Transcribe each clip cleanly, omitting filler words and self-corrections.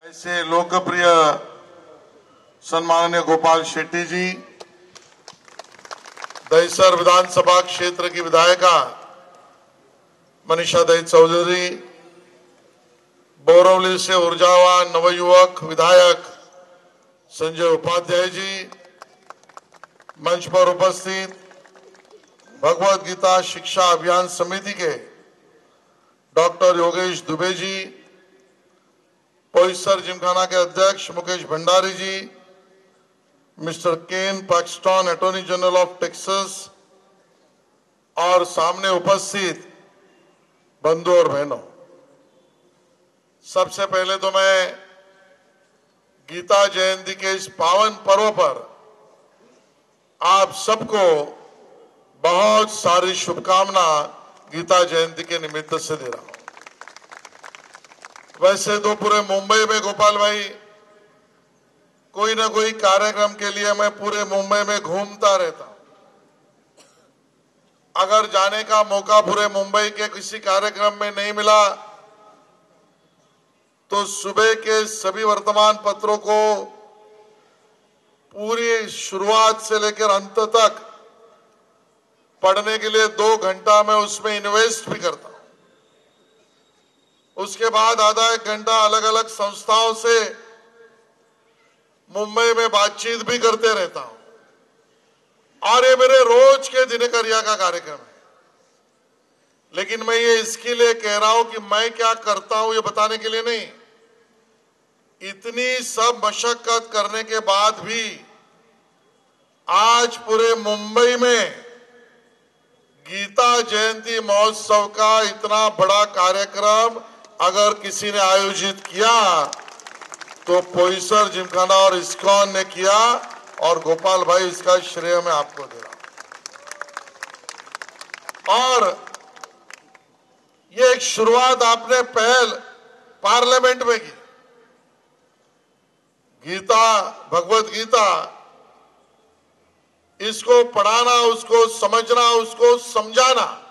ऐसे लोकप्रिय सम्माननीय गोपाल शेट्टी जी, दहिसर विधानसभा क्षेत्र की विधायिका मनीषा दहित चौधरी, बोरवली से ऊर्जावान नवयुवक विधायक संजय उपाध्याय जी, मंच पर उपस्थित भगवत गीता शिक्षा अभियान समिति के डॉक्टर योगेश दुबे जी, पोईसर जिमखाना के अध्यक्ष Mukesh Bhandari ji, mister Ken Paxton attorney general of Texas और सामने उपस्थित बंधु और बहनों, सबसे पहले तो मैं गीता जयंती के इस पावन पर्व पर आप सबको बहुत सारी शुभकामना गीता जयंती के निमित्त से दे रहा हूं। वैसे तो पूरे मुंबई में गोपाल भाई कोई ना कोई कार्यक्रम के लिए मैं पूरे मुंबई में घूमता रहता हूं। अगर जाने का मौका पूरे मुंबई के किसी कार्यक्रम में नहीं मिला तो सुबह के सभी वर्तमान पत्रों को पूरी शुरुआत से लेकर अंत तक पढ़ने के लिए 2 घंटा मैं उसमें इन्वेस्ट भी करता हूं। उसके बाद आधा 1 घंटा अलग अलग संस्थाओं से मुंबई में बातचीत भी करते रहता हूं और ये मेरे रोज के दिनचर्या का कार्यक्रम है। लेकिन मैं ये इसके लिए कह रहा हूं कि मैं क्या करता हूं ये बताने के लिए नहीं, इतनी सब मशक्कत करने के बाद भी आज पूरे मुंबई में गीता जयंती महोत्सव का इतना बड़ा कार्यक्रम अगर किसी ने आयोजित किया तो पोईसर जिमखाना और इस्कॉन ने किया और गोपाल भाई इसका श्रेय मैं आपको दे रहा हूं। और ये एक शुरुआत आपने पहल पार्लियामेंट में की। गीता, भगवत गीता, इसको पढ़ाना, उसको समझना, उसको समझाना,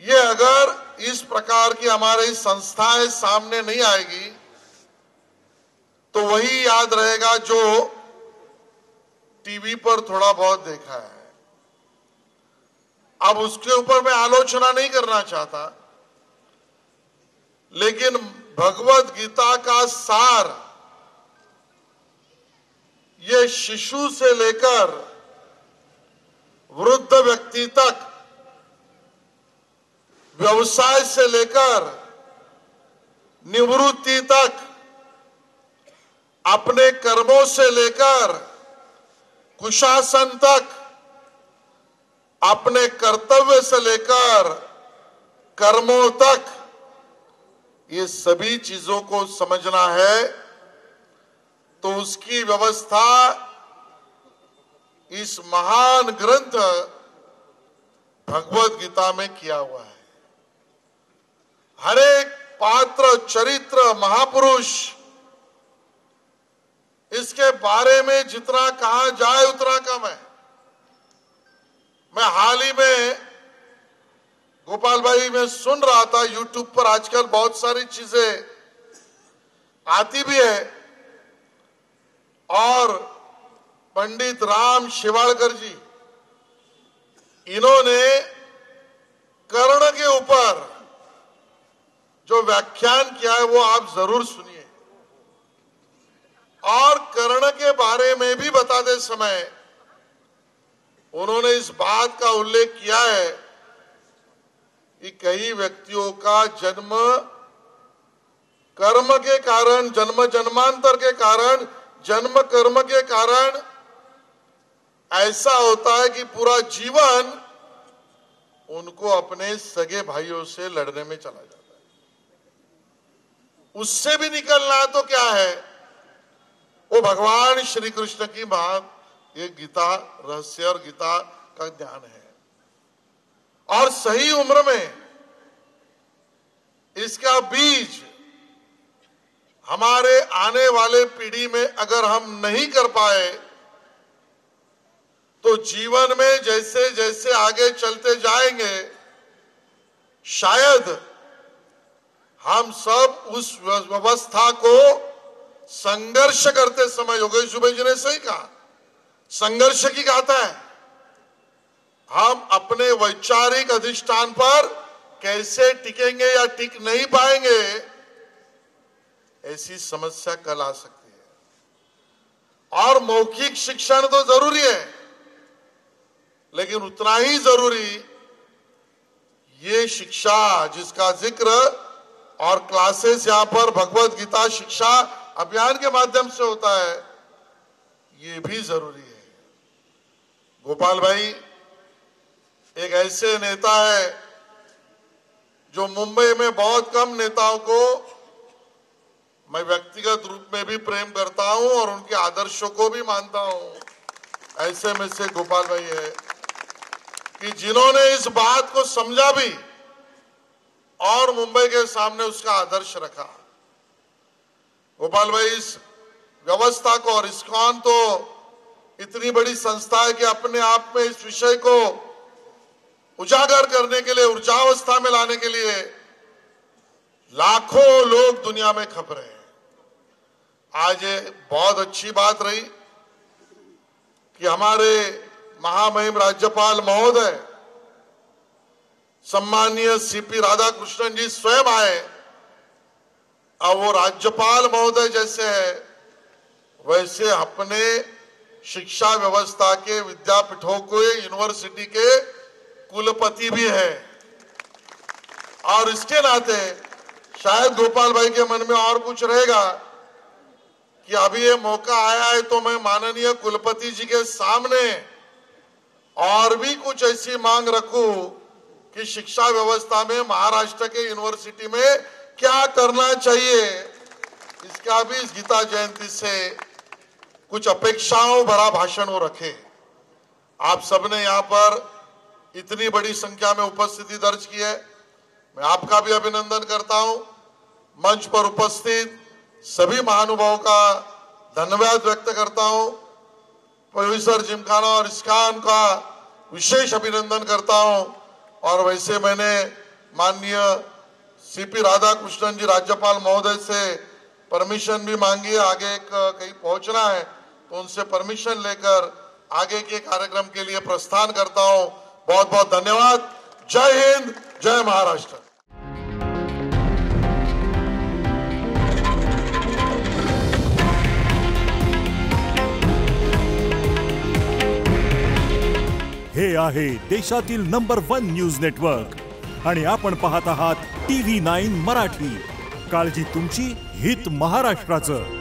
ये अगर इस प्रकार की हमारी संस्थाएं सामने नहीं आएगी तो वही याद रहेगा जो टीवी पर थोड़ा बहुत देखा है। अब उसके ऊपर मैं आलोचना नहीं करना चाहता, लेकिन भगवत गीता का सार ये शिशु से लेकर वृद्ध व्यक्ति तक, व्यवसाय से लेकर निवृत्ति तक, अपने कर्मों से लेकर कुशासन तक, अपने कर्तव्य से लेकर कर्मों तक, ये सभी चीजों को समझना है तो उसकी व्यवस्था इस महान ग्रंथ भगवत गीता में किया हुआ है। हर एक पात्र, चरित्र, महापुरुष, इसके बारे में जितना कहा जाए उतना कम है। मैं हाल ही में गोपाल भाई में सुन रहा था, यूट्यूब पर आजकल बहुत सारी चीजें आती भी है और पंडित राम शिवाड़कर जी, इन्होंने कर्ण के ऊपर जो व्याख्यान किया है वो आप जरूर सुनिए। और कर्ण के बारे में भी बताते समय उन्होंने इस बात का उल्लेख किया है कि कई व्यक्तियों का जन्म कर्म के कारण, जन्म जन्मांतर के कारण, जन्म कर्म के कारण ऐसा होता है कि पूरा जीवन उनको अपने सगे भाइयों से लड़ने में चला जाता है। उससे भी निकलना है तो क्या है, वो भगवान श्री कृष्ण की बात, ये गीता रहस्य और गीता का ज्ञान है। और सही उम्र में इसका बीज हमारे आने वाले पीढ़ी में अगर हम नहीं कर पाए तो जीवन में जैसे जैसे आगे चलते जाएंगे शायद हम सब उस व्यवस्था को संघर्ष करते समय, योगेश दुबे जी ने सही कहा, संघर्ष की गाथा है। हम अपने वैचारिक अधिष्ठान पर कैसे टिकेंगे या टिक नहीं पाएंगे, ऐसी समस्या कल आ सकती है। और मौखिक शिक्षण तो जरूरी है, लेकिन उतना ही जरूरी ये शिक्षा जिसका जिक्र और क्लासेस यहां पर भगवत गीता शिक्षा अभियान के माध्यम से होता है, ये भी जरूरी है। गोपाल भाई एक ऐसे नेता है जो मुंबई में बहुत कम नेताओं को मैं व्यक्तिगत रूप में भी प्रेम करता हूं और उनके आदर्शों को भी मानता हूं। ऐसे में से गोपाल भाई है कि जिन्होंने इस बात को समझा भी और मुंबई के सामने उसका आदर्श रखा। गोपाल भाई इस व्यवस्था को, और इस्कॉन तो इतनी बड़ी संस्था है कि अपने आप में इस विषय को उजागर करने के लिए, ऊर्जावस्था में लाने के लिए लाखों लोग दुनिया में खप रहे हैं। आज ये बहुत अच्छी बात रही कि हमारे महामहिम राज्यपाल महोदय सम्माननीय सीपी राधाकृष्णन जी स्वयं आए। अब वो राज्यपाल महोदय जैसे है वैसे अपने शिक्षा व्यवस्था के विद्यापीठों के, यूनिवर्सिटी के कुलपति भी है। और इसके नाते शायद गोपाल भाई के मन में और कुछ रहेगा कि अभी ये मौका आया है तो मैं माननीय कुलपति जी के सामने और भी कुछ ऐसी मांग रखूं कि शिक्षा व्यवस्था में महाराष्ट्र के यूनिवर्सिटी में क्या करना चाहिए, इसका भी इस गीता जयंती से कुछ अपेक्षाओं भरा भाषण वो रखे। आप सबने यहाँ पर इतनी बड़ी संख्या में उपस्थिति दर्ज की है, मैं आपका भी अभिनंदन करता हूं। मंच पर उपस्थित सभी महानुभावों का धन्यवाद व्यक्त करता हूं। प्रोफेसर जिमखाना और इस्कॉन का विशेष अभिनंदन करता हूं। और वैसे मैंने माननीय सीपी राधाकृष्णन जी राज्यपाल महोदय से परमिशन भी मांगी है, आगे कहीं पहुंचना है तो उनसे परमिशन लेकर आगे के कार्यक्रम के लिए प्रस्थान करता हूं। बहुत बहुत धन्यवाद। जय हिंद, जय महाराष्ट्र। हे आहे देशातील नंबर 1 न्यूज नेटवर्क आणि आपण पाहत आहात TV9 मराठी। काळजी तुमची, हित महाराष्ट्राचं।